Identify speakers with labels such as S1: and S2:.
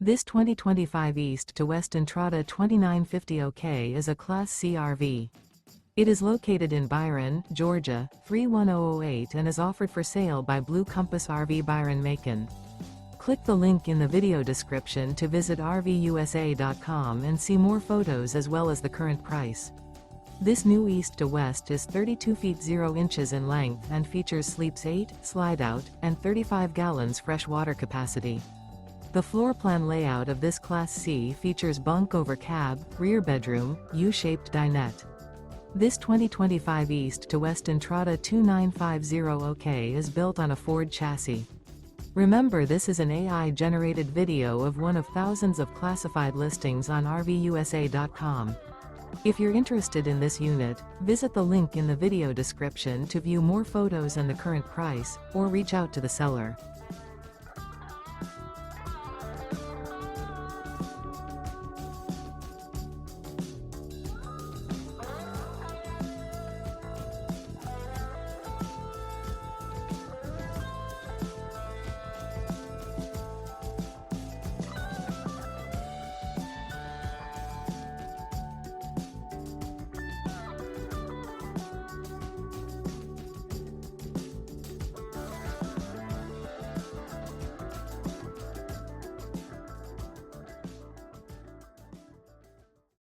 S1: This 2025 East to West Entrada 2950 OK is a Class C RV. It is located in Byron, Georgia, 31008 and is offered for sale by Blue Compass RV Byron-Macon. Click the link in the video description to visit RVUSA.com and see more photos as well as the current price. This new East to West is 32 feet 0 inches in length and features sleeps 8, slide-out, and 35 gallons fresh water capacity. The floor plan layout of this Class C features bunk over cab, rear bedroom, U-shaped dinette. This 2025 East to West Entrada 2950 OK is built on a Ford chassis. Remember, this is an AI-generated video of one of thousands of classified listings on RVUSA.com. If you're interested in this unit, visit the link in the video description to view more photos and the current price, or reach out to the seller.